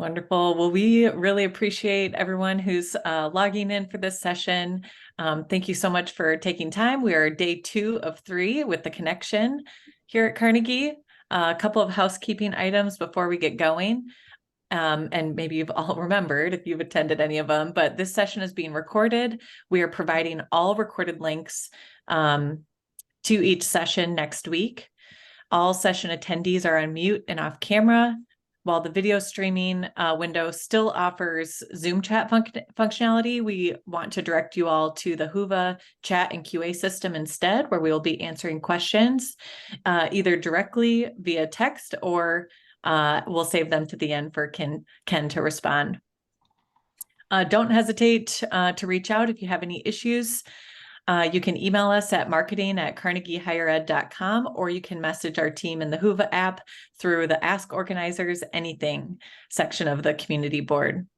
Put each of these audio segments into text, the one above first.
Wonderful. Well, we really appreciate everyone who's logging in for this session. Thank you so much for taking time. We are day 2 of 3 with the connection here at Carnegie. A couple of housekeeping items before we get going. And maybe you've all remembered if you've attended any of them, but this session is being recorded. We are providing all recorded links to each session next week. All session attendees are on mute and off camera, while the video streaming window still offers Zoom chat functionality. We want to direct you all to the Whova chat and QA system instead, where we will be answering questions either directly via text or we'll save them to the end for Ken to respond. Don't hesitate to reach out if you have any issues. You can email us at marketing@carnegiehighered.com, or you can message our team in the Whova app through the Ask Organizers Anything section of the community board.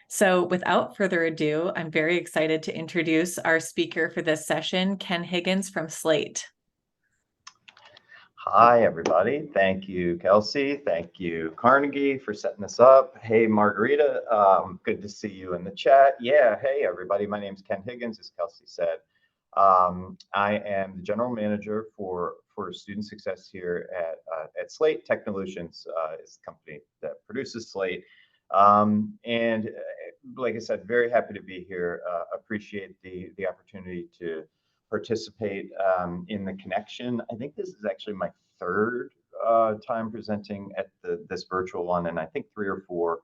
So without further ado, I'm very excited to introduce our speaker for this session, Ken Higgins from Slate. Hi, everybody. Thank you, Kelsey. Thank you, Carnegie, for setting this up. Hey, Margarita. Good to see you in the chat. Yeah, hey, everybody. My name is Ken Higgins, as Kelsey said. I am the general manager for student success here at Slate. Technolutions is the company that produces Slate. And like I said, very happy to be here. Appreciate the opportunity to participate in the connection. I think this is actually my third time presenting at this virtual one, and I think 3 or 4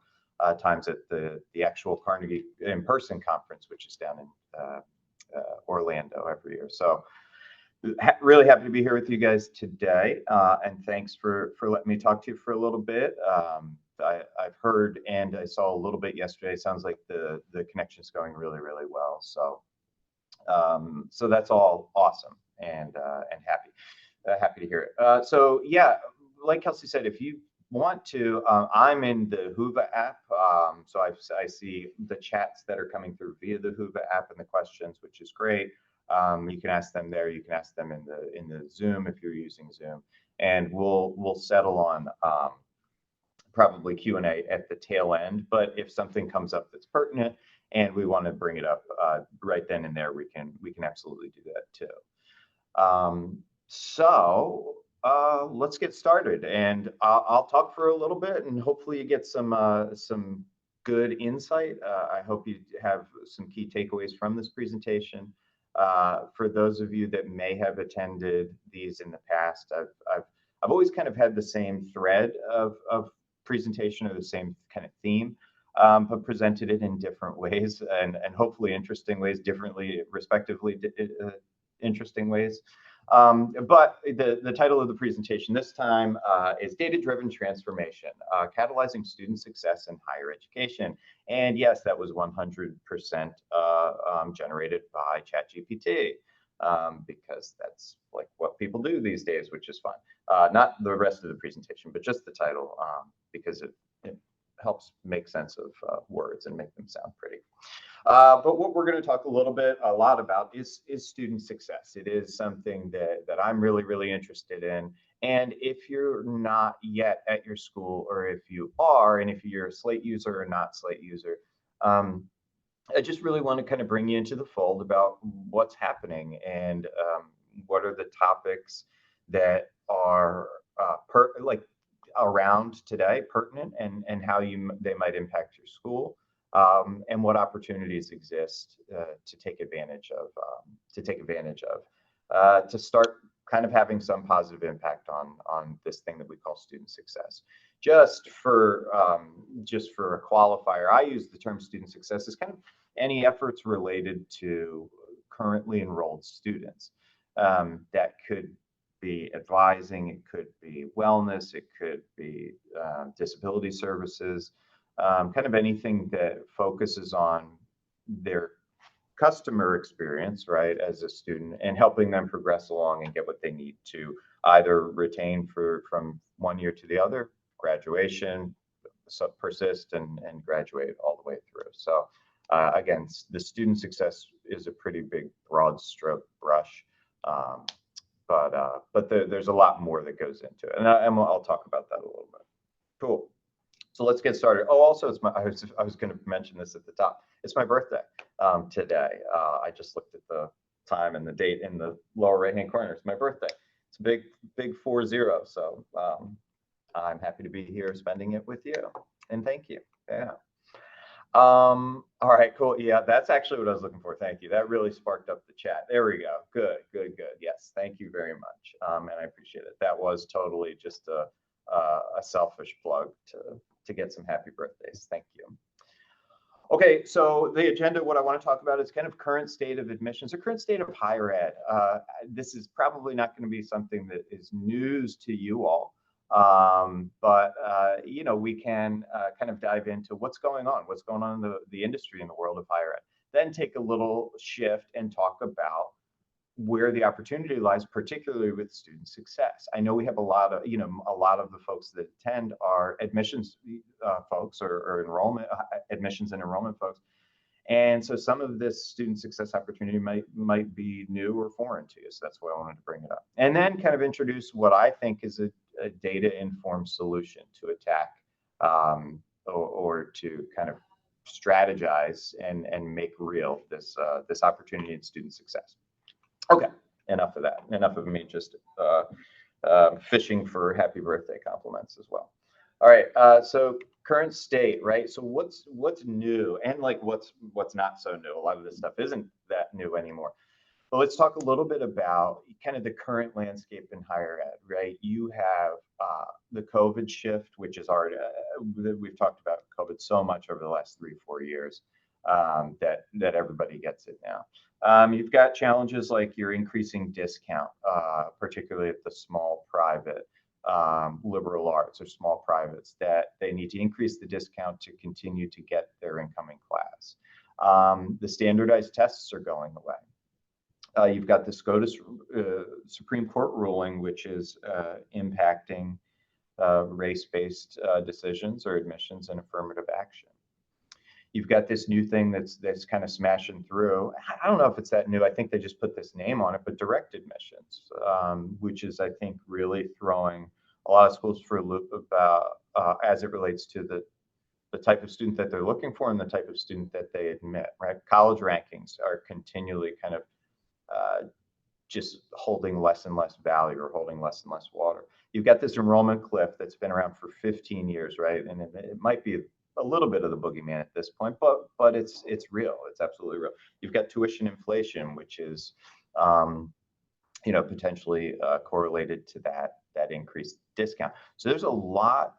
times at the actual Carnegie in-person conference, which is down in Orlando every year. So really happy to be here with you guys today, and thanks for letting me talk to you for a little bit. I've heard and I saw a little bit yesterday. Sounds like the connection's going really well. So so that's all awesome, and happy to hear it. So yeah, like Kelsey said, if you want to, I'm in the Whova app, so I see the chats that are coming through via the Whova app and the questions, which is great. You can ask them there. You can ask them in the Zoom if you're using Zoom, and we'll settle on probably Q&A at the tail end. But if something comes up that's pertinent and we want to bring it up right then and there, we can absolutely do that too. So let's get started, and I'll talk for a little bit, and hopefully you get some good insight. I hope you have some key takeaways from this presentation. For those of you that may have attended these in the past, I've always kind of had the same thread of presentation, or the same kind of theme, but presented it in different ways, and hopefully interesting ways, respectively interesting ways. But the title of the presentation this time is Data-Driven Transformation, Catalyzing Student Success in Higher Education. And yes, that was 100% generated by ChatGPT, because that's like what people do these days, which is fun. Not the rest of the presentation, but just the title, because it helps make sense of words and make them sound pretty. But what we're going to talk a lot about is student success. It is something that I'm really interested in. And if you're not yet at your school, or if you are, and if you're a Slate user or not Slate user, I just really want to kind of bring you into the fold about what's happening, and what are the topics that are around today, pertinent, and how they might impact your school. And what opportunities exist to take advantage of, to start kind of having some positive impact on this thing that we call student success. Just for a qualifier, I use the term student success as kind of any efforts related to currently enrolled students. That could be advising, it could be wellness, it could be disability services. Kind of anything that focuses on their customer experience, right, as a student, and helping them progress along and get what they need to either retain from one year to the other, graduation, persist, and graduate all the way through. So again, the student success is a pretty big broad stroke brush, but there's a lot more that goes into it, and I'll talk about that a little bit. Cool. So let's get started. Oh, also, I was going to mention this at the top. It's my birthday today. I just looked at the time and the date in the lower right-hand corner. It's my birthday. It's a big 40. So I'm happy to be here spending it with you. And thank you. Yeah. All right, cool. Yeah, that's actually what I was looking for. Thank you. That really sparked up the chat. There we go. Good. Yes, thank you very much. And I appreciate it. That was totally just a selfish plug to get some happy birthdays. Thank you. Okay, so the agenda, what I want to talk about is kind of current state of admissions or current state of higher ed. This is probably not going to be something that is news to you all, but you know, we can kind of dive into what's going on in the industry in the world of higher ed. Then take a little shift and talk about where the opportunity lies, particularly with student success. I know we have a lot of the folks that attend are admissions folks or enrollment admissions and enrollment folks. And so some of this student success opportunity might be new or foreign to you. So that's why I wanted to bring it up. And then kind of introduce what I think is a data-informed solution to attack or to kind of strategize and make real this opportunity in student success. Okay, enough of that. Enough of me just fishing for happy birthday compliments as well. All right, so current state, right? So what's new and like what's not so new? A lot of this stuff isn't that new anymore. But let's talk a little bit about kind of the current landscape in higher ed, right? You have the COVID shift, which is already, we've talked about COVID so much over the last 3-4 years that everybody gets it now. You've got challenges like your increasing discount, particularly at the small private liberal arts or small privates, that they need to increase the discount to continue to get their incoming class. The standardized tests are going away. You've got the SCOTUS Supreme Court ruling, which is impacting race-based decisions or admissions and affirmative action. You've got this new thing that's kind of smashing through. I don't know if it's that new. I think they just put this name on it, but direct admissions, which is, I think, really throwing a lot of schools for a loop about as it relates to the type of student that they're looking for and the type of student that they admit, right? College rankings are continually kind of just holding less and less value or holding less and less water. You've got this enrollment cliff that's been around for 15 years, right? And it might be a little bit of the boogeyman at this point, but it's real. It's absolutely real. You've got tuition inflation, which is potentially correlated to that increased discount. So there's a lot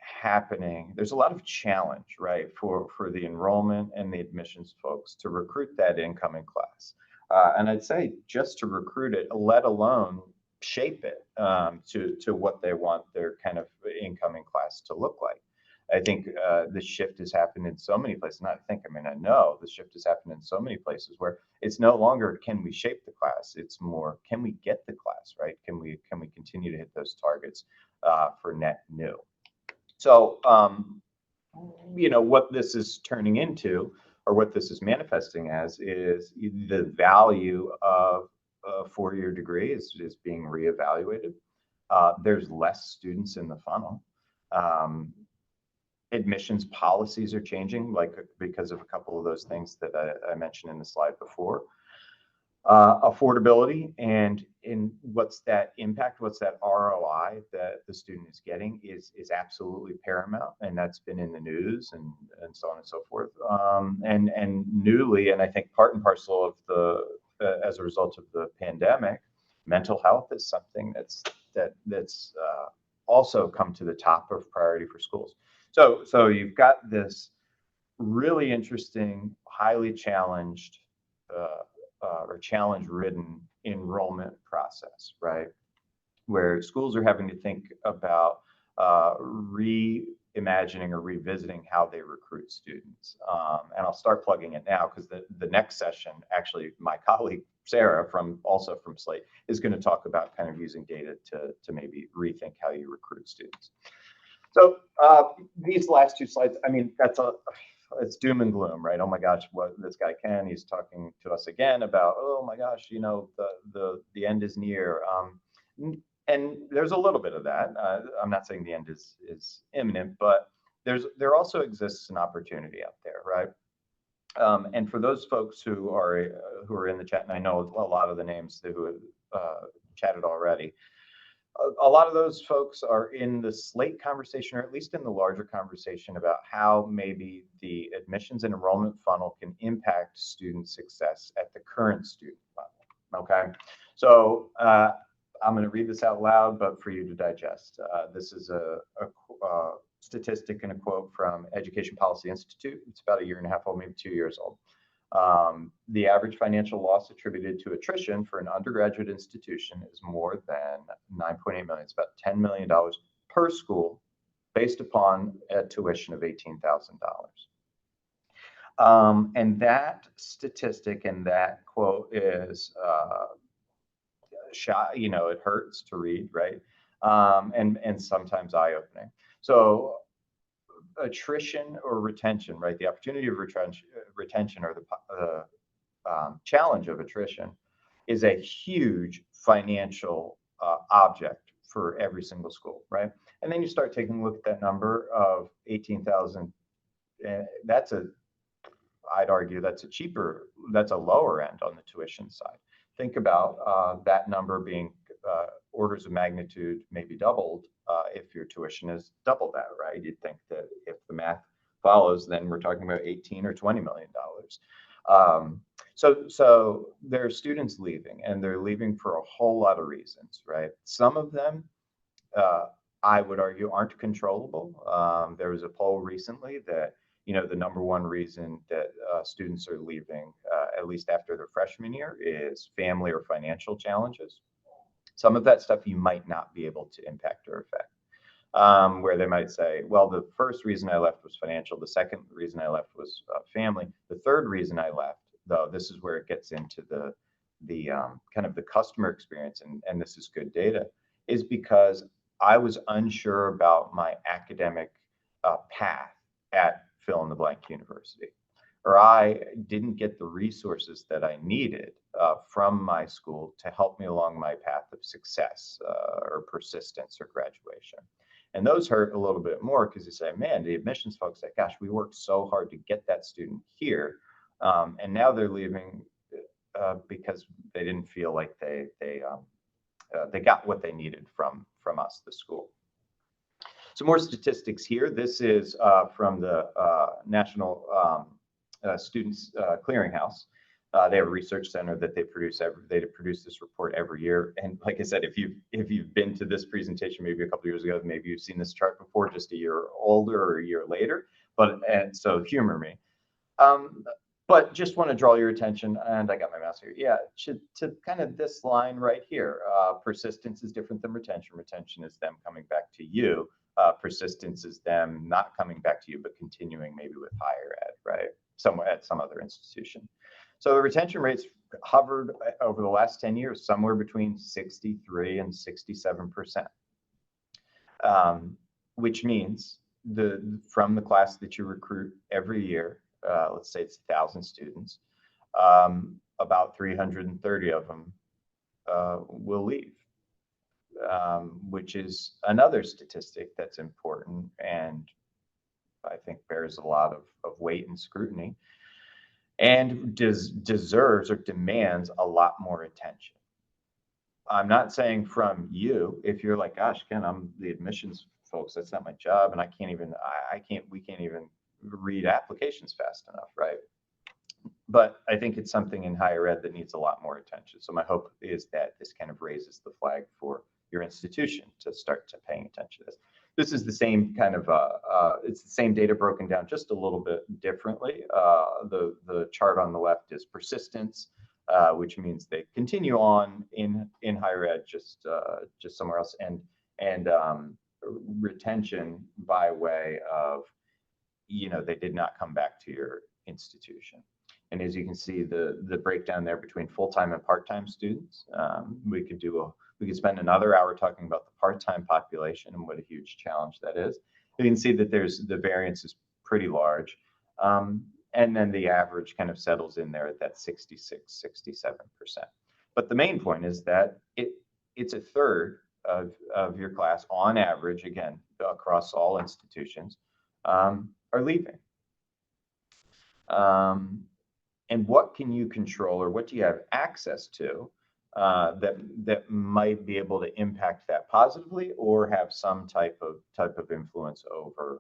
happening. There's a lot of challenge, right, for the enrollment and the admissions folks to recruit that incoming class. And I'd say just to recruit it, let alone shape it to what they want their kind of incoming class to look like. I think this shift has happened in so many places. Not I think, I mean, I know this shift has happened in so many places where it's no longer can we shape the class, it's more can we get the class, right? Can we continue to hit those targets for net new? So, what this is turning into, or what this is manifesting as, is the value of a 4-year degree is being reevaluated. There's less students in the funnel. Admissions policies are changing, like because of a couple of those things that I mentioned in the slide before. Affordability and what's that impact, what's that ROI that the student is getting is absolutely paramount, and that's been in the news and so on and so forth. And newly, and I think part and parcel of the as a result of the pandemic, mental health is something that's also come to the top of priority for schools. So you've got this really interesting, highly challenged or challenge-ridden enrollment process, right? Where schools are having to think about reimagining or revisiting how they recruit students. And I'll start plugging it now because the next session, actually, my colleague Sarah also from Slate is going to talk about kind of using data to maybe rethink how you recruit students. So these last two slides, I mean, it's doom and gloom, right? Oh my gosh, what this guy Ken, he's talking to us again about, oh my gosh, the end is near. And there's a little bit of that. I'm not saying the end is imminent, but there also exists an opportunity out there, right? And for those folks who are in the chat, and I know a lot of the names who have chatted already, a lot of those folks are in the slate conversation, or at least in the larger conversation about how maybe the admissions and enrollment funnel can impact student success at the current student level. Okay, so I'm going to read this out loud, but for you to digest. This is a statistic and a quote from Education Policy Institute. It's about a year and a half old, maybe 2 years old. The average financial loss attributed to attrition for an undergraduate institution is more than 9.8 million. It's about $10 million per school based upon a tuition of $18,000. And that statistic and that quote is it hurts to read, right? And sometimes eye-opening. So attrition or retention, right? The opportunity of retention or the challenge of attrition is a huge financial object for every single school, right? And then you start taking a look at that number of 18,000. I'd argue that's a lower end on the tuition side. Think about that number being orders of magnitude, maybe doubled if your tuition is double that, right? You'd think that if the math follows, then we're talking about 18 or $20 million. So there are students leaving, and they're leaving for a whole lot of reasons, right? Some of them, I would argue, aren't controllable. There was a poll recently that the number one reason that students are leaving, at least after their freshman year, is family or financial challenges. Some of that stuff you might not be able to impact or affect. Where they might say, well, the first reason I left was financial. The second reason I left was family. The third reason I left, though, this is where it gets into the kind of the customer experience, and this is good data, is because I was unsure about my academic path at fill in the blank university, or I didn't get the resources that I needed from my school to help me along my path of success or persistence or graduation. And those hurt a little bit more because you say, man, the admissions folks say, gosh, we worked so hard to get that student here. And now they're leaving because they didn't feel like they got what they needed from us, the school. Some more statistics here. This is from the National Students Clearinghouse. They have a research center that they produce this report every year. And like I said, if you've been to this presentation maybe a couple of years ago, maybe you've seen this chart before, just a year older or a year later. And so humor me. But just want to draw your attention, and I got my mouse here. Yeah, to kind of this line right here. Persistence is different than retention. Retention is them coming back to you. Persistence is them not coming back to you, but continuing maybe with higher ed, right? Somewhere at some other institution. So the retention rates hovered over the last 10 years, somewhere between 63 and 67%, which means from the class that you recruit every year, let's say it's 1,000 students, about 330 of them will leave, which is another statistic that's important and I think bears a lot of weight and scrutiny, and deserves or demands a lot more attention. I'm not saying from you, if you're like, gosh, Ken, I'm the admissions folks, that's not my job, and we can't even read applications fast enough, right? But I think it's something in higher ed that needs a lot more attention. So my hope is that this kind of raises the flag for your institution to start to paying attention to this. This is the same kind of, it's the same data broken down just a little bit differently. The chart on the left is persistence, which means they continue on in higher ed, just somewhere else, and retention by way of, they did not come back to your institution. And as you can see, the breakdown there between full-time and part-time students, we could spend another hour talking about the part-time population and what a huge challenge that is. You can see that the variance is pretty large. And then the average kind of settles in there at that 66, 67%. But the main point is that it's a third of your class, on average, again, across all institutions, are leaving. And what can you control, or what do you have access to that might be able to impact that positively, or have some type of influence over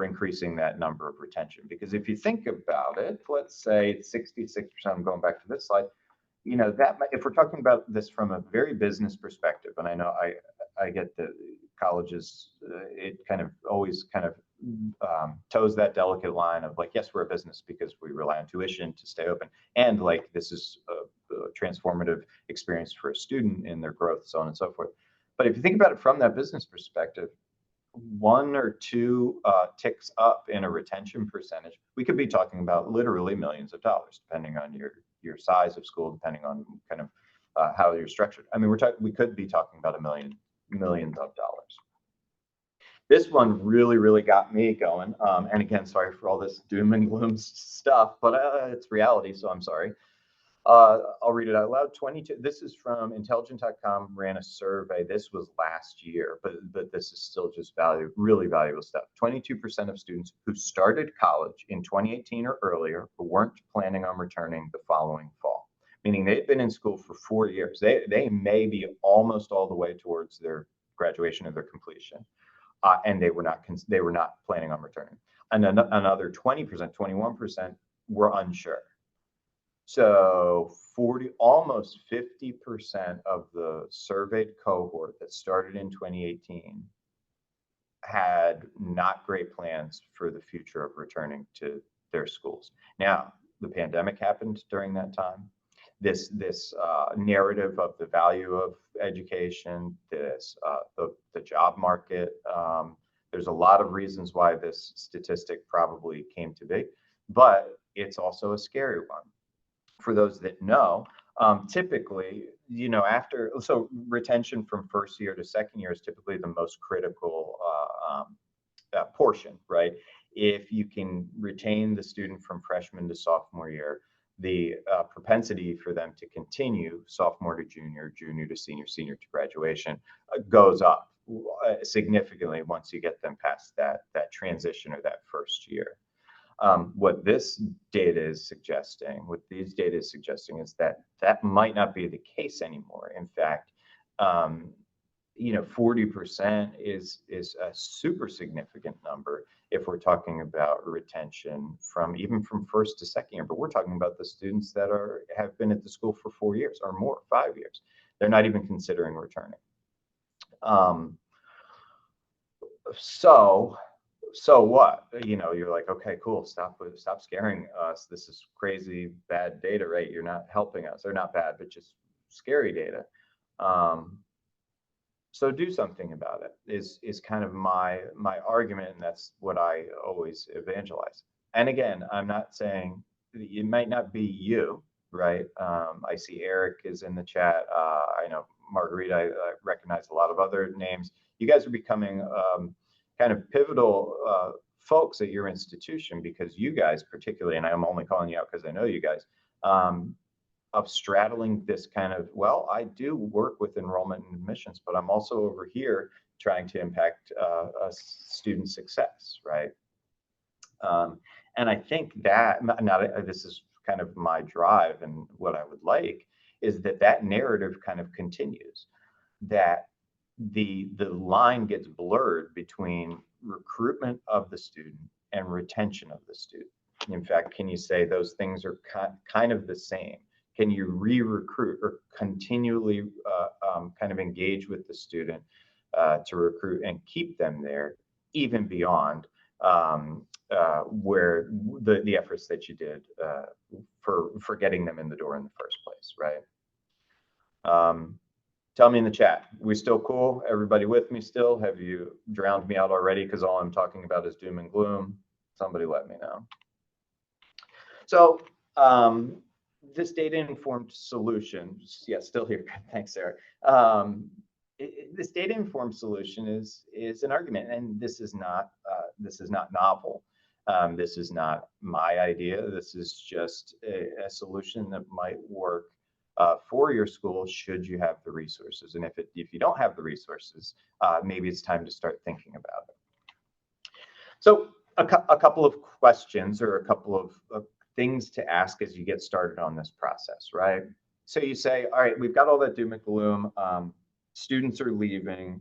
increasing that number of retention? Because if you think about it, let's say 66%, I'm going back to this slide, that if we're talking about this from a very business perspective, and I know I get the colleges, it kind of always kind of toes that delicate line of like, yes, we're a business because we rely on tuition to stay open, and like this is a transformative experience for a student in their growth, so on and so forth. But if you think about it from that business perspective, one or two ticks up in a retention percentage, we could be talking about literally millions of dollars, depending on your size of school, depending on kind of how you're structured. I mean, we could be talking about millions of dollars. This one really got me going. And again, sorry for all this doom and gloom stuff, but it's reality, so I'm sorry. I'll read it out loud. 22. This is from intelligent.com, ran a survey. This was last year, but this is still just really valuable stuff. 22% of students who started college in 2018 or earlier weren't planning on returning the following fall, meaning they've been in school for 4 years. They may be almost all the way towards their graduation or their completion, and they were not planning on returning. And another 20%, 21% were unsure. So almost 50% of the surveyed cohort that started in 2018 had not great plans for the future of returning to their schools. Now, the pandemic happened during that time. This narrative of the value of education, the job market, there's a lot of reasons why this statistic probably came to be, but it's also a scary one. For those that know, typically, so retention from first year to second year is typically the most critical portion, right? If you can retain the student from freshman to sophomore year, the propensity for them to continue sophomore to junior, junior to senior, senior to graduation goes up significantly once you get them past that transition or that first year. What this data is suggesting, is that might not be the case anymore. In fact, 40% is a super significant number if we're talking about retention even from first to second year. But we're talking about the students that have been at the school for 4 years or more, 5 years. They're not even considering returning. So what? You're like, okay, cool. Stop scaring us. This is crazy, bad data, right? You're not helping us. Or not bad, but just scary data. So do something about it is kind of my argument, and that's what I always evangelize. And again, I'm not saying it might not be you, right? I see Eric is in the chat. I know Margarita. I recognize a lot of other names. You guys are becoming kind of pivotal folks at your institution, because you guys particularly, and I'm only calling you out because I know you guys, of straddling this kind of, well, I do work with enrollment and admissions, but I'm also over here trying to impact student success, right? And I think that, this is kind of my drive, and what I would like is that narrative kind of continues, that the line gets blurred between recruitment of the student and retention of the student. In fact, can you say those things are kind of the same? Can you re-recruit or continually kind of engage with the student to recruit and keep them there, even beyond where the efforts that you did for getting them in the door in the first place, right? Tell me in the chat, we still cool? Everybody with me still? Have you drowned me out already because all I'm talking about is doom and gloom? Somebody let me know. So this data-informed solution, yeah, still here. Thanks, Sarah. This data-informed solution is an argument, and this is not novel. This is not my idea. This is just a solution that might work for your school should you have the resources. And if you don't have the resources, maybe it's time to start thinking about it. So a couple of questions or a couple of things to ask as you get started on this process, right? So you say, all right, we've got all that doom and gloom. Students are leaving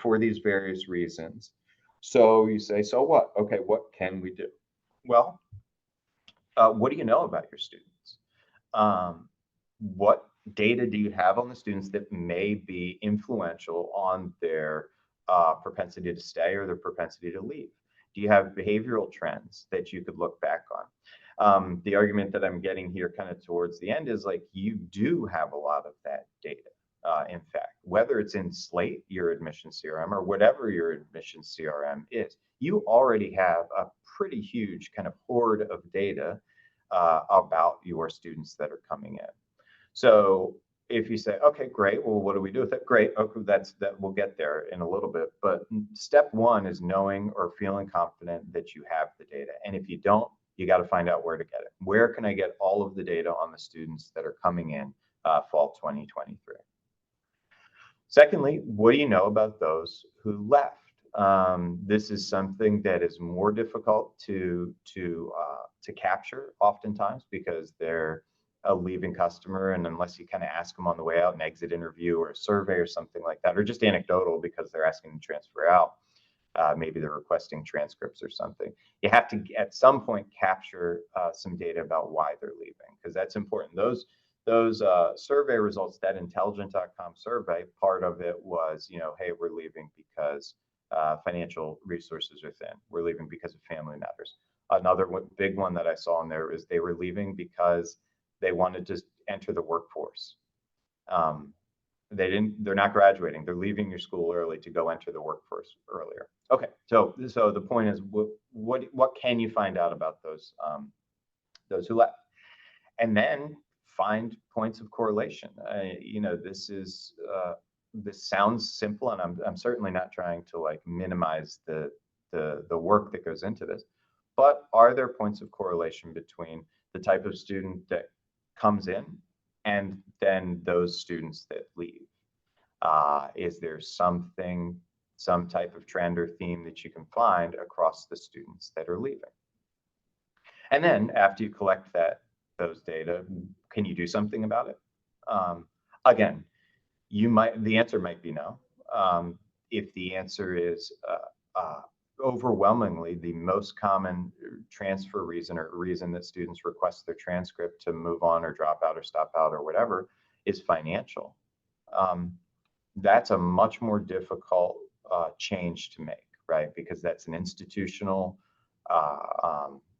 for these various reasons. So you say, so what? Okay, what can we do? Well, what do you know about your students? What data do you have on the students that may be influential on their propensity to stay or their propensity to leave? Do you have behavioral trends that you could look back on? The argument that I'm getting here kind of towards the end is like you do have a lot of that data. In fact, whether it's in Slate, your admission CRM, or whatever your admission CRM is, you already have a pretty huge kind of hoard of data about your students that are coming in. So if you say, okay, great, well, what do we do with it? Great, okay, that we'll get there in a little bit. But step one is knowing or feeling confident that you have the data. And if you don't, you got to find out where to get it. Where can I get all of the data on the students that are coming in fall 2023? Secondly, what do you know about those who left? This is something that is more difficult to capture oftentimes because they're a leaving customer, and unless you kind of ask them on the way out, an exit interview or a survey or something like that, or just anecdotal because they're asking to transfer out, maybe they're requesting transcripts or something. You have to at some point capture some data about why they're leaving, because that's important. Those survey results, that intelligent.com survey, part of it was, hey, we're leaving because financial resources are thin. We're leaving because of family matters. Another big one that I saw in there is they were leaving because they wanted to enter the workforce. They're not graduating. They're leaving your school early to go enter the workforce earlier. Okay, so the point is, what can you find out about those who left? And then find points of correlation. This sounds simple, and I'm certainly not trying to like minimize the work that goes into this, but are there points of correlation between the type of student that comes in and then those students that leave? Is there some type of trend or theme that you can find across the students that are leaving? And then after you collect those data, can you do something about it? Again, the answer might be no. If the answer is overwhelmingly the most common transfer reason or reason that students request their transcript to move on or drop out or stop out or whatever is financial, that's a much more difficult change to make, right? Because that's an institutional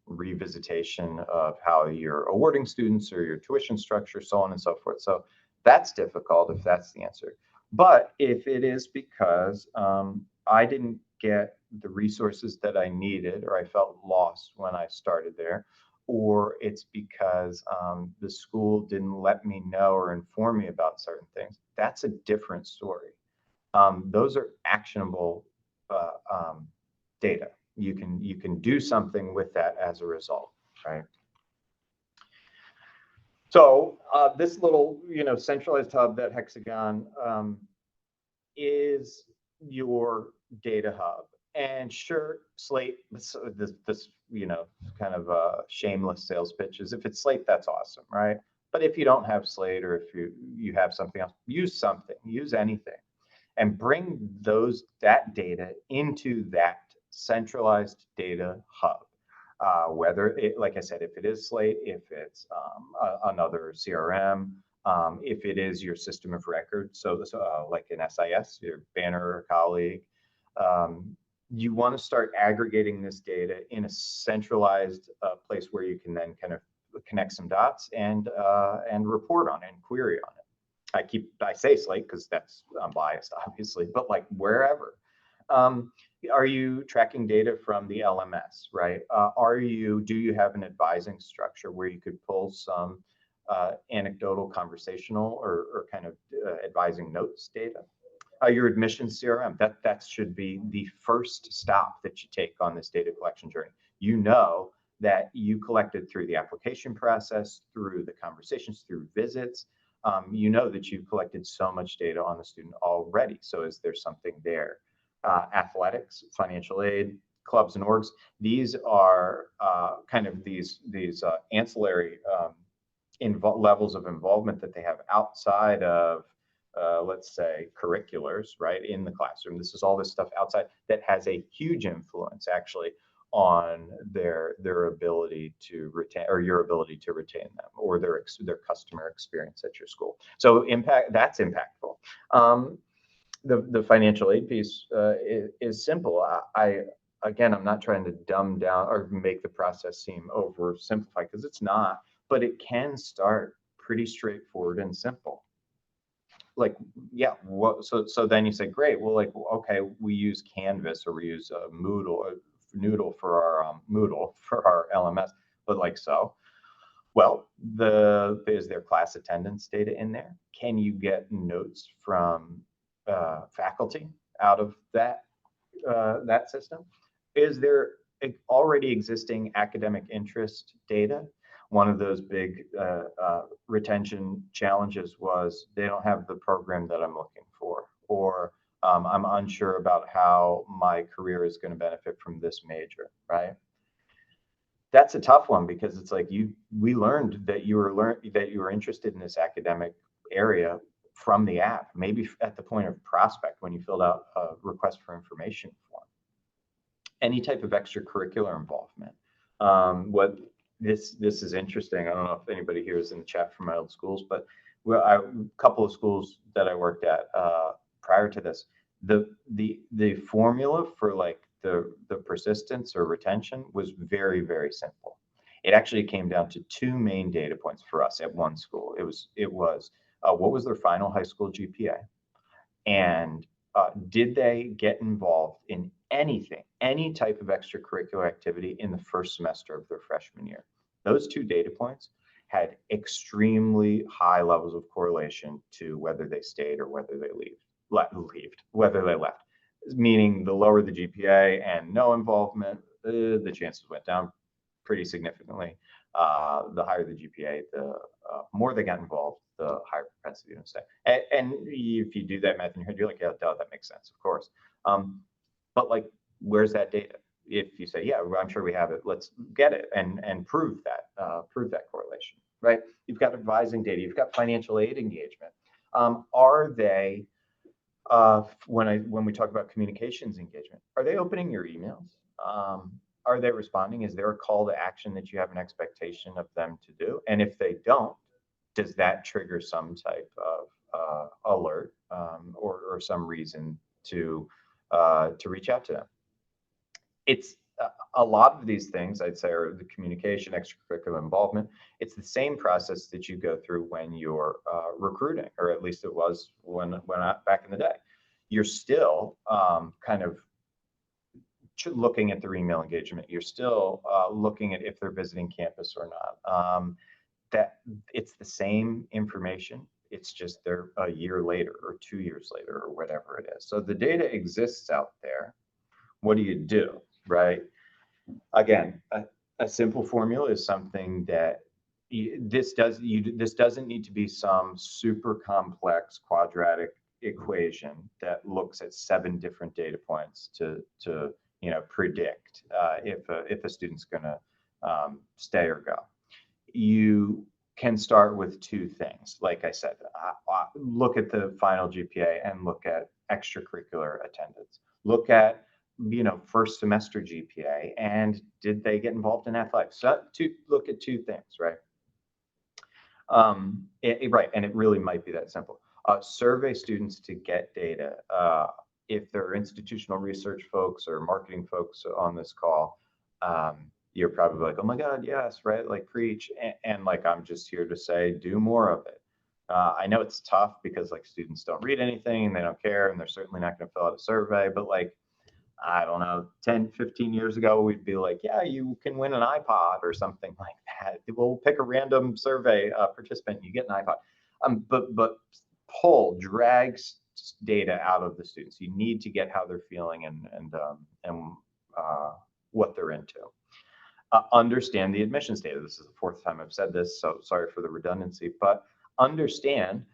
revisitation of how you're awarding students or your tuition structure, so on and so forth. So that's difficult if that's the answer. But if it is because I didn't get the resources that I needed, or I felt lost when I started there, or it's because the school didn't let me know or inform me about certain things, that's a different story. Those are actionable data. You can do something with that as a result, right? So this little centralized hub, that hexagon, is your data hub. And sure, Slate, this kind of shameless sales pitches. If it's Slate, that's awesome, right? But if you don't have Slate, or if you have something else, use anything, and bring that data into that centralized data hub. Whether it, like I said, if it is Slate, if it's another CRM, if it is your system of record, so like an SIS, your Banner or colleague, you want to start aggregating this data in a centralized place where you can then kind of connect some dots and report on it and query on it. I say Slate because I'm biased, obviously, but like wherever. Are you tracking data from the LMS, right? Do you have an advising structure where you could pull some anecdotal, conversational, or kind of advising notes data? Your admissions CRM, that should be the first stop that you take on this data collection journey. You know that you collected through the application process, through the conversations, through visits, you know that you've collected so much data on the student already. So is there something there? Athletics, financial aid, clubs and orgs. These are kind of these ancillary levels of involvement that they have outside of, let's say, curriculars, right, in the classroom. This is all this stuff outside that has a huge influence, actually, on their ability to retain, or your ability to retain them, or their customer experience at your school. So that's impactful. The financial aid piece is simple. Again, I'm not trying to dumb down or make the process seem oversimplified, because it's not, but it can start pretty straightforward and simple. Like, yeah, so then you say, great, well, like, okay, we use Canvas, or we use Noodle for our Moodle for our LMS, but like, so, well, is there class attendance data in there? Can you get notes from faculty out of that system? Is there already existing academic interest data? One of those big retention challenges was they don't have the program that I'm looking for, or I'm unsure about how my career is going to benefit from this major, right? That's a tough one, because it's like we learned that you were interested in this academic area from the app, maybe at the point of prospect when you filled out a request for information form. Any type of extracurricular involvement. What this is interesting. I don't know if anybody here is in the chat from my old schools, but a couple of schools that I worked at prior to this, the formula for like the persistence or retention was very, very simple. It actually came down to two main data points for us at one school. It was what was their final high school GPA, and did they get involved in anything, any type of extracurricular activity in the first semester of their freshman year? Those two data points had extremely high levels of correlation to whether they stayed or whether they whether they left. Meaning, the lower the GPA and no involvement, the chances went down pretty significantly. The higher the GPA, the more they got involved, the higher propensity to stay. And if you do that math in your head, you're like, yeah, duh, that makes sense, of course. But like, where's that data? If you say, yeah, I'm sure we have it, let's get it and prove that correlation, right? You've got advising data, you've got financial aid engagement. Are they, when we talk about communications engagement, are they opening your emails? Are they responding? Is there a call to action that you have an expectation of them to do? And if they don't, does that trigger some type of alert or some reason to reach out to them? It's a lot of these things, I'd say, are the communication, extracurricular involvement. It's the same process that you go through when you're recruiting, or at least it was when back in the day. You're still kind of looking at their email engagement. You're still looking at if they're visiting campus or not. That it's the same information. It's just they're a year later or 2 years later or whatever it is. So the data exists out there. What do you do, right? Again, a simple formula is something that this doesn't need to be some super complex quadratic equation that looks at 7 different data points to predict if a student's going to stay or go. You can start with 2 things. Like I said, look at the final GPA and look at extracurricular attendance. Look at first semester GPA, and did they get involved in athletics? So look at 2 things, right? Right, and it really might be that simple. Survey students to get data. If there are institutional research folks or marketing folks on this call, you're probably like, oh my God, yes, right? Like, preach. And like, I'm just here to say, do more of it. I know it's tough because like students don't read anything and they don't care, and they're certainly not going to fill out a survey, but like, I don't know, 10, 15 years ago, we'd be like, yeah, you can win an iPod or something like that. We'll pick a random survey participant and you get an iPod. But drag data out of the students. You need to get how they're feeling and what they're into. Understand the admissions data. This is the 4th time I've said this, so sorry for the redundancy, but understand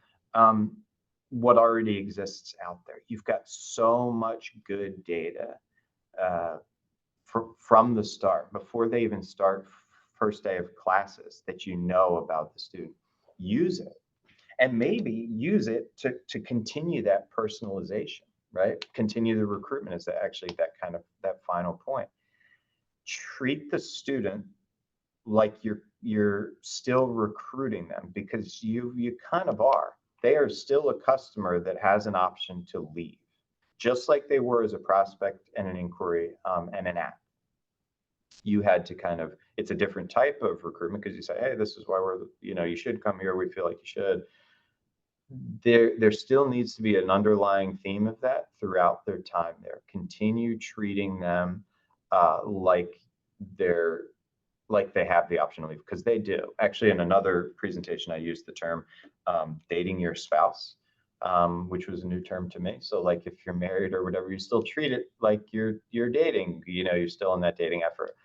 what already exists out there. You've got so much good data uh, from the start, before they even start first day of classes, that you know about the student. Use it, and maybe use it to continue that personalization, right? Continue the recruitment is actually that final point. Treat the student like you're still recruiting them, because you kind of are. They are still a customer that has an option to leave, just like they were as a prospect and an inquiry and an app. You had to kind of, it's a different type of recruitment, because you say, hey, this is why we're, you should come here, we feel like you should. There still needs to be an underlying theme of that throughout their time there. Continue treating them like they're like they have the option to leave, because they do. Actually, in another presentation, I used the term dating your spouse, which was a new term to me. So like if you're married or whatever, you still treat it like you're dating, you're still in that dating effort.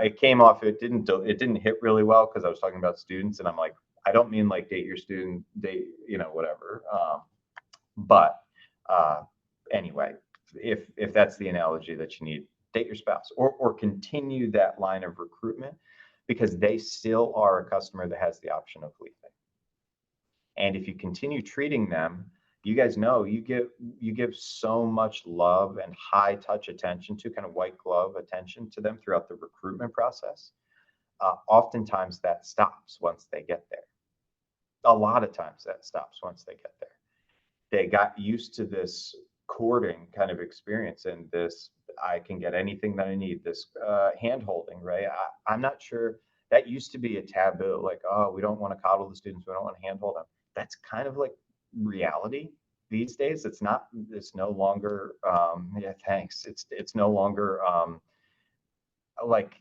It came off, it didn't hit really well, because I was talking about students, and I'm like, I don't mean like date your student, date, whatever. But anyway, if that's the analogy that you need, date your spouse, or continue that line of recruitment, because they still are a customer that has the option of leaving. And if you continue treating them, you guys know you give so much love and high touch attention to, kind of white glove attention to them throughout the recruitment process. Oftentimes that stops once they get there. A lot of times that stops once they get there. They got used to this courting kind of experience, and this, I can get anything that I need, this hand holding, right? I'm not sure, that used to be a taboo, like, oh, we don't want to coddle the students, we don't want to handhold them. That's kind of like reality these days. It's no longer yeah, thanks, it's no longer like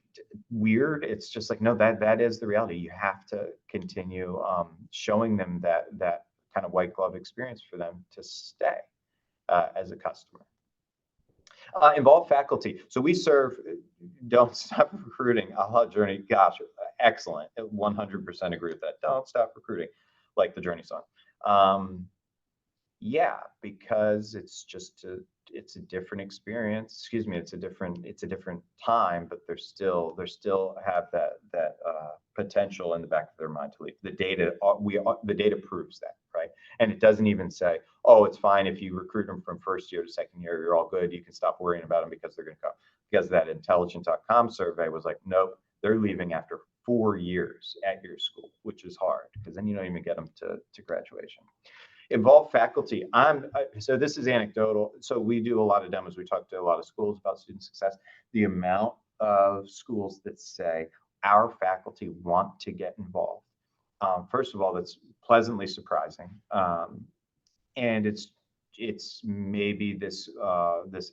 weird. It's just like, no, that is the reality. You have to continue showing them that kind of white glove experience for them to stay as a customer. Involve faculty. So we serve, don't stop recruiting. Aha Journey, gosh, excellent. 100% agree with that. Don't stop recruiting, like the Journey song. Yeah, because it's a different experience. Excuse me, it's a different time, but they're still have that potential in the back of their mind to leave. The data proves that, right? And it doesn't even say, oh, it's fine if you recruit them from first year to second year, you're all good. You can stop worrying about them because they're going to come. Because that intelligent.com survey was like, nope, they're leaving after 4 years at your school, which is hard, because then you don't even get them to graduation. Involve faculty. So this is anecdotal. So we do a lot of demos. We talk to a lot of schools about student success. The amount of schools that say our faculty want to get involved. First of all, that's pleasantly surprising. And it's maybe this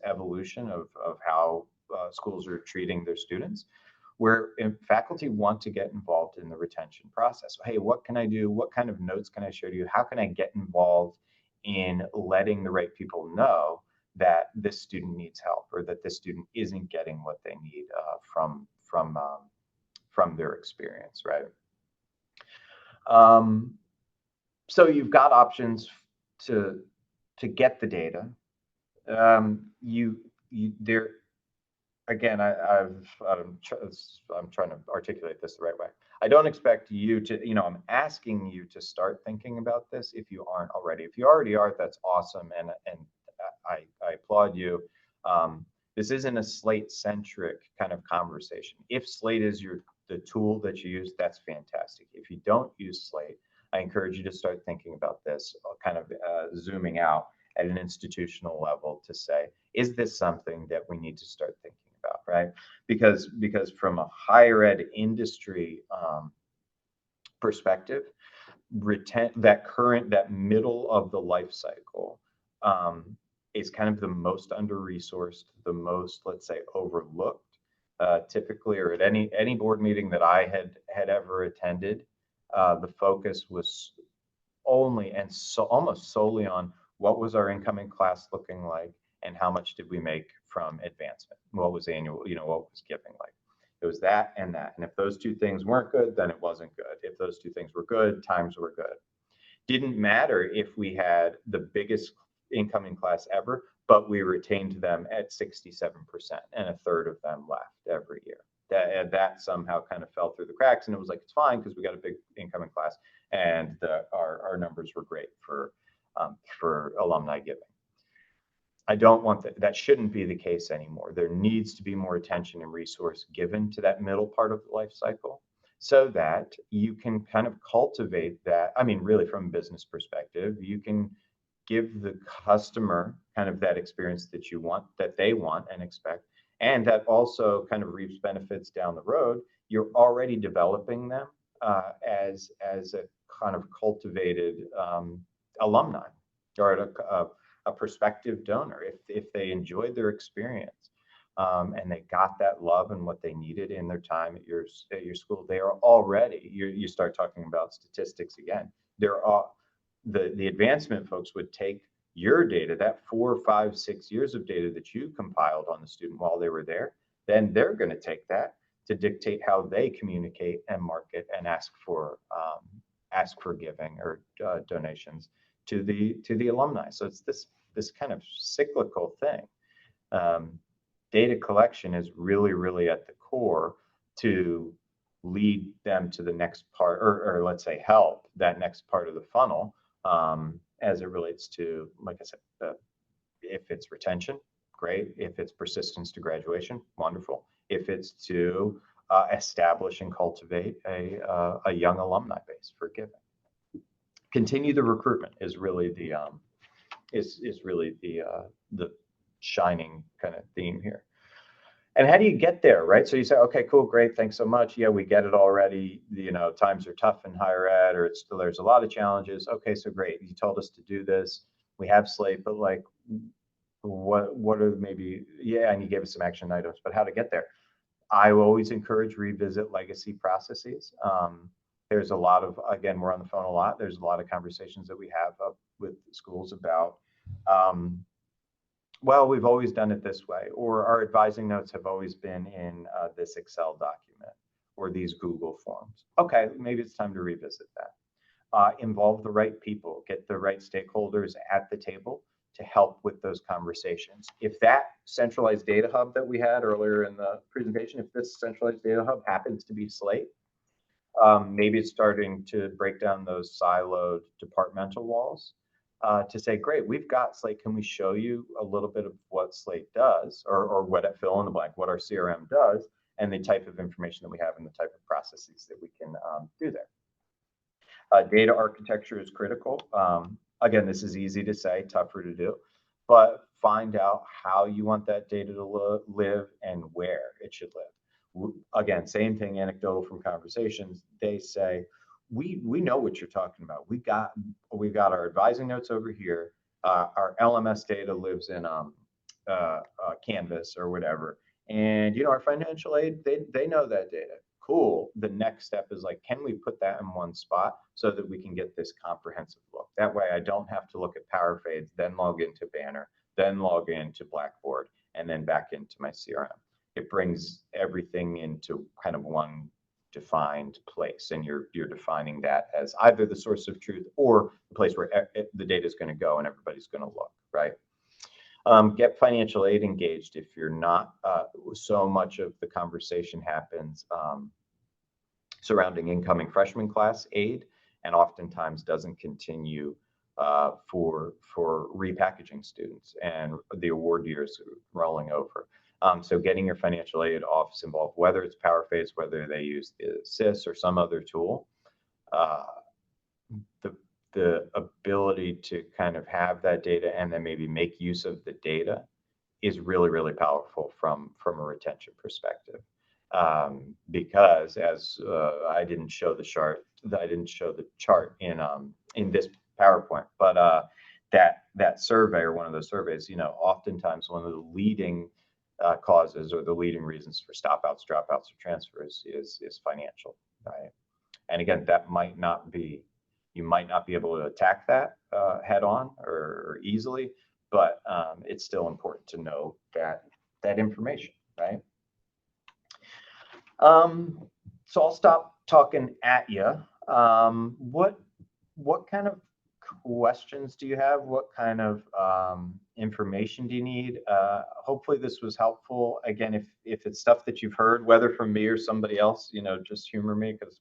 evolution of how schools are treating their students, where faculty want to get involved in the retention process. Hey, what can I do? What kind of notes can I share to you? How can I get involved in letting the right people know that this student needs help, or that this student isn't getting what they need from their experience, right? So you've got options to get the data. There again, I'm trying to articulate this the right way. I don't expect you to, I'm asking you to start thinking about this if you aren't already. If you already are, that's awesome, and I applaud you. This isn't a Slate-centric kind of conversation. If Slate is the tool that you use, that's fantastic. If you don't use Slate, I encourage you to start thinking about this, kind of zooming out at an institutional level to say, is this something that we need to start thinking about, right? Because from a higher ed industry perspective, that middle of the life cycle is kind of the most under-resourced, the most, let's say, overlooked. Typically, or at any board meeting that I had ever attended, the focus was only and almost solely on what was our incoming class looking like, and how much did we make from advancement? What was annual, what was giving like? It was that and that. And if those two things weren't good, then it wasn't good. If those two things were good, times were good. Didn't matter if we had the biggest incoming class ever, but we retained them at 67%, and a third of them left every year. That somehow kind of fell through the cracks, and it was like, it's fine because we got a big incoming class, and our numbers were great for alumni giving. I don't want that. That shouldn't be the case anymore. There needs to be more attention and resource given to that middle part of the life cycle so that you can kind of cultivate that. I mean, really, from a business perspective, you can give the customer kind of that experience that you want, that they want and expect, and that also kind of reaps benefits down the road. You're already developing them as a kind of cultivated alumni or a prospective donor if they enjoyed their experience and they got that love and what they needed in their time at your school. They are already, you start talking about statistics again. They're all the advancement folks would take your data, that 4, 5, 6 years of data that you compiled on the student while they were there. Then they're going to take that to dictate how they communicate and market and ask for giving or donations to the alumni. So it's this kind of cyclical thing. Data collection is really at the core to lead them to the next part, or let's say help that next part of the funnel as it relates to, like I said, if it's retention, great. If it's persistence to graduation, wonderful. If it's to establish and cultivate a young alumni base for giving. Continue the recruitment is really the the shining kind of theme here. And how do you get there, right? So you say, okay, cool, great, thanks so much. Yeah, we get it already. Times are tough in higher ed, or there's a lot of challenges. Okay, so great, you told us to do this. We have Slate, but like, what are maybe, yeah, and you gave us some action items, but how to get there? I always encourage revisit legacy processes. There's a lot of, again, we're on the phone a lot. There's a lot of conversations that we have with schools about, well, we've always done it this way, or our advising notes have always been in this Excel document or these Google forms. Okay, maybe it's time to revisit that. Involve the right people, get the right stakeholders at the table to help with those conversations. If that centralized data hub that we had earlier in the presentation, if this centralized data hub happens to be Slate, maybe it's starting to break down those siloed departmental walls to say, great, we've got Slate. Can we show you a little bit of what Slate does, or what at fill in the blank, what our CRM does, and the type of information that we have and the type of processes that we can do there. Data architecture is critical. Again, this is easy to say, tougher to do, but find out how you want that data to live and where it should live. Again, same thing, anecdotal from conversations. They say, we know what you're talking about. We've got our advising notes over here. Our LMS data lives in Canvas or whatever. And our financial aid, they know that data. Cool. The next step is like, can we put that in one spot so that we can get this comprehensive look? That way I don't have to look at power fades, then log into Banner, then log into Blackboard, and then back into my CRM. It brings everything into kind of one defined place, and you're defining that as either the source of truth or the place where the data is going to go and everybody's going to look, right? Get financial aid engaged if you're not. So much of the conversation happens surrounding incoming freshman class aid, and oftentimes doesn't continue for repackaging students and the award years rolling over. So getting your financial aid office involved, whether it's power phase, whether they use the SIS or some other tool, the ability to kind of have that data and then maybe make use of the data is really powerful from a retention perspective. Because as I didn't show the chart in this PowerPoint, but that survey, or one of those surveys, oftentimes one of the leading causes or the leading reasons for stopouts, dropouts, or transfers is financial, right? And again, you might not be able to attack that head on or easily, but it's still important to know that information, right? So I'll stop talking at you. What kind of questions do you have? What kind of information do you need? Hopefully this was helpful. Again, if it's stuff that you've heard, whether from me or somebody else, just humor me, because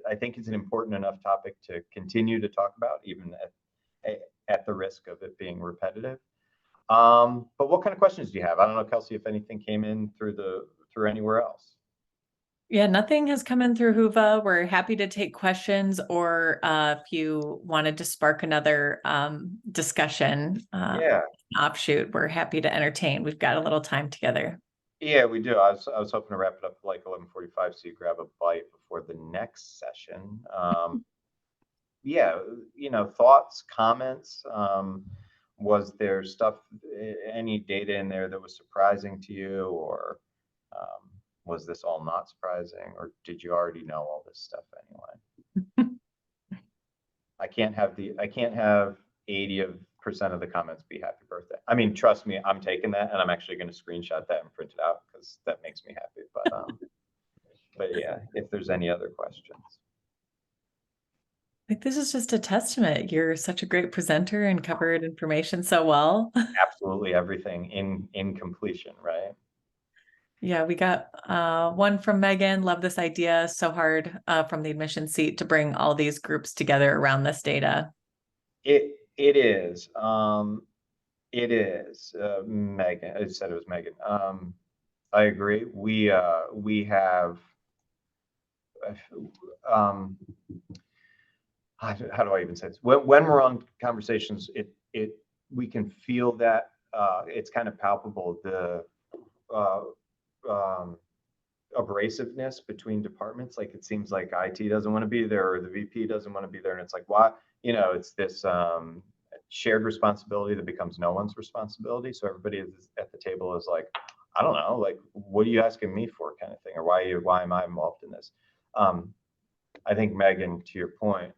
I think it's an important enough topic to continue to talk about, even at the risk of it being repetitive. But what kind of questions do you have? I don't know, Kelsey, if anything came in through anywhere else. Yeah, nothing has come in through Huva. We're happy to take questions, or if you wanted to spark another discussion, Yeah. offshoot, we're happy to entertain. We've got a little time together. Yeah, we do. I was hoping to wrap it up like 11:45, so you grab a bite before the next session. Yeah, thoughts, comments. Was there stuff, any data in there that was surprising to you, or was this all not surprising, or did you already know all this stuff anyway? I can't have 80% of the comments be happy birthday. I mean, trust me, I'm taking that, and I'm actually going to screenshot that and print it out because that makes me happy. But yeah, if there's any other questions. Like, this is just a testament. You're such a great presenter and covered information so well. Absolutely everything in completion, right? Yeah, we got one from Megan. Love this idea. So hard from the admission seat to bring all these groups together around this data. It is. It is. Megan. I said it was Megan. I agree. We have. How do I even say this? When we're on conversations, we can feel that it's kind of palpable, the abrasiveness between departments. Like, it seems like IT doesn't want to be there, or the VP doesn't want to be there, and it's like, why? It's this shared responsibility that becomes no one's responsibility. So everybody at the table is like, I don't know, like, what are you asking me for, kind of thing, or why am I involved in this? I think, Megan, to your point,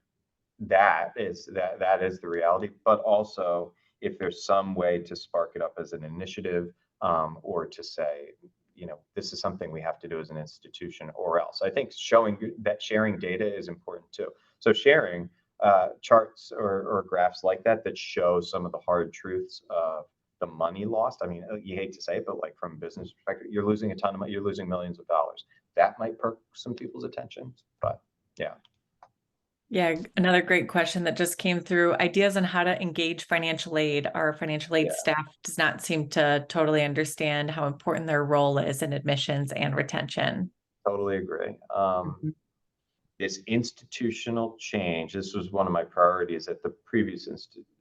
that is the reality. But also, if there's some way to spark it up as an initiative, or to say, this is something we have to do as an institution, or else. I think sharing data is important too. So sharing charts or graphs like that show some of the hard truths of the money lost. I mean, you hate to say it, but like, from a business perspective, you're losing a ton of money, you're losing millions of dollars. That might perk some people's attention, but yeah. Yeah, another great question that just came through. Ideas on how to engage financial aid. Our financial aid staff does not seem to totally understand how important their role is in admissions and retention. Totally agree. This institutional change, this was one of my priorities at the previous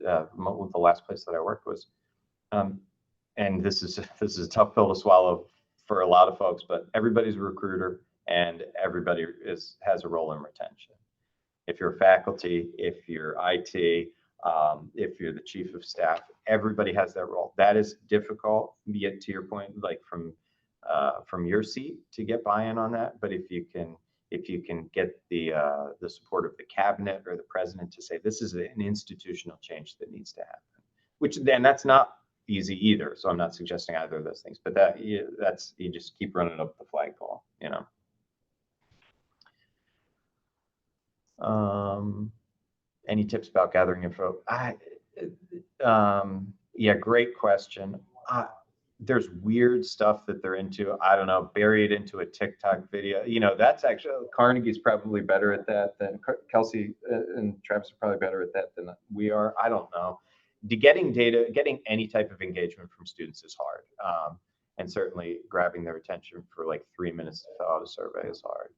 the last place that I worked was, and this is a tough pill to swallow for a lot of folks, but everybody's a recruiter, and everybody has a role in retention. If you're faculty, if you're IT, if you're the chief of staff, everybody has that role. That is difficult, yet to your point, like, from your seat to get buy-in on that. But if you can get the support of the cabinet or the president to say, this is an institutional change that needs to happen, which then that's not easy either. So I'm not suggesting either of those things, but you just keep running up the flagpole, Any tips about gathering info? Yeah, great question. There's weird stuff that they're into. I don't know, bury it into a TikTok video. That's actually, Carnegie's probably better at that than Kelsey and Travis are probably better at that than we are. I don't know. Getting any type of engagement from students is hard. And certainly grabbing their attention for like 3 minutes to fill out a survey is hard.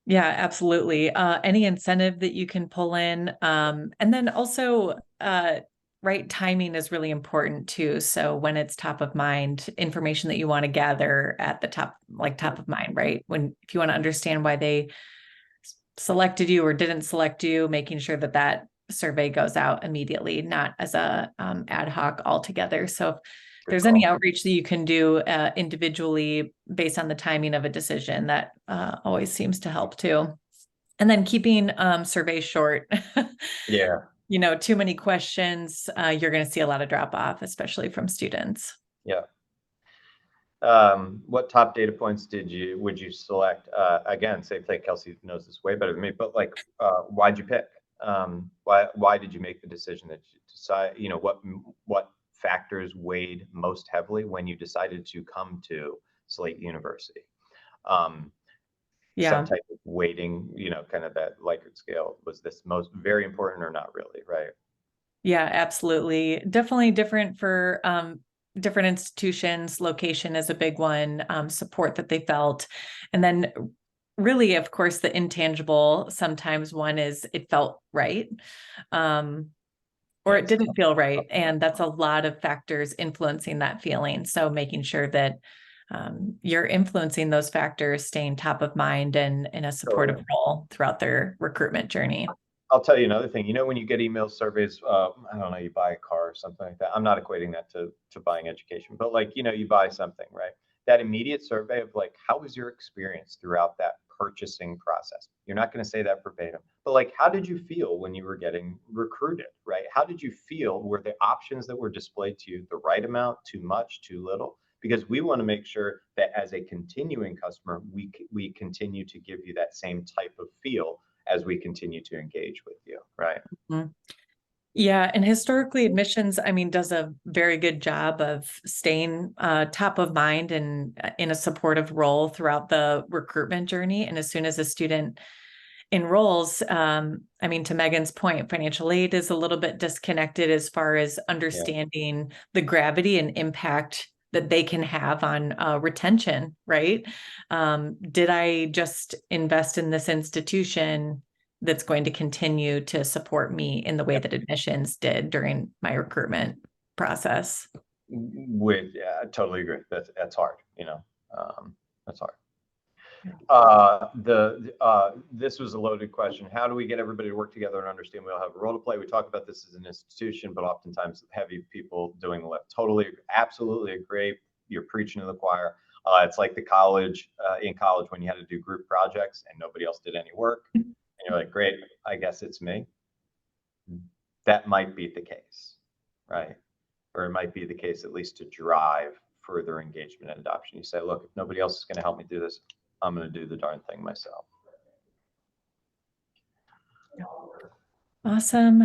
Yeah, absolutely. Any incentive that you can pull in. And then also, right timing is really important too. So when it's top of mind, information that you want to gather at the top of mind, right? If you want to understand why they selected you or didn't select you, making sure that survey goes out immediately, not as a ad hoc altogether. So if there's any outreach that you can do individually based on the timing of a decision, that always seems to help too. And then keeping surveys short. Yeah. Too many questions, you're going to see a lot of drop off, especially from students. Yeah. What top data points would you select? Again, same thing. Kelsey knows this way better than me, but like, why'd you pick? Why did you make the decision that you decide, what factors weighed most heavily when you decided to come to Slate University? Some Yeah. type of weighting, kind of that Likert scale. Was this most very important or not really, right? Yeah, absolutely. Definitely different for different institutions. Location is a big one, support that they felt. And then really, of course, the intangible, sometimes one is it felt right. Or it Yes. didn't feel right. And that's a lot of factors influencing that feeling. So making sure that you're influencing those factors, staying top of mind and in a supportive Totally. role throughout their recruitment journey. I'll tell you another thing. When you get email surveys, I don't know, you buy a car or something like that. I'm not equating that to buying education, but like, you buy something, right? That immediate survey of like, how was your experience throughout that purchasing process? You're not going to say that verbatim, but like, how did you feel when you were getting recruited, right? How did you feel? Were the options that were displayed to you the right amount, too much, too little? Because we want to make sure that as a continuing customer, we continue to give you that same type of feel as we continue to engage with you, right? Mhm. Yeah, and historically admissions, I mean, does a very good job of staying top of mind and in a supportive role throughout the recruitment journey. And as soon as a student enrolls, I mean, to Megan's point, financial aid is a little bit disconnected as far as Yeah. understanding the gravity and impact that they can have on retention, right? Did I just invest in this institution that's going to continue to support me in the way that admissions did during my recruitment process? Yeah, I totally agree. That's hard, that's hard. This was a loaded question. How do we get everybody to work together and understand we all have a role to play? We talk about this as an institution, but oftentimes heavy people doing the left. Totally, absolutely agree. You're preaching to the choir. It's like in college when you had to do group projects and nobody else did any work, and you're like, great, I guess it's me. That might be the case, right? Or it might be the case at least to drive further engagement and adoption. You say, look, if nobody else is going to help me do this, I'm going to do the darn thing myself. Awesome.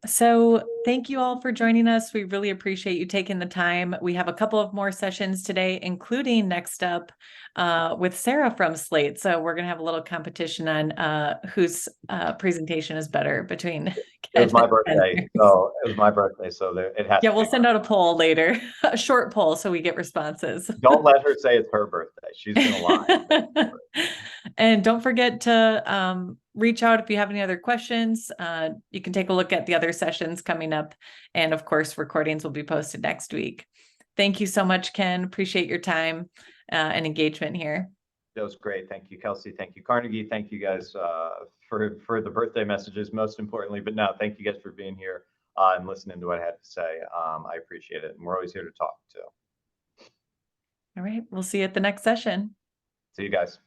So thank you all for joining us. We really appreciate you taking the time. We have a couple of more sessions today, including next up with Sarah from Slate. So we're going to have a little competition on whose presentation is better between It was Ken my and birthday. Sarah's. So it was my birthday. So there, it has Yeah, to we'll be. send out a poll later, a short poll, so we get responses. Don't let her say it's her birthday. She's going to lie. And don't forget to reach out if you have any other questions. You can take a look at the other sessions coming up. And of course, recordings will be posted next week. Thank you so much, Ken. Appreciate your time and engagement here. That was great. Thank you, Kelsey. Thank you, Carnegie. Thank you guys for the birthday messages, most importantly. But no, thank you guys for being here and listening to what I had to say. I appreciate it. And we're always here to talk too. All right. We'll see you at the next session. See you guys.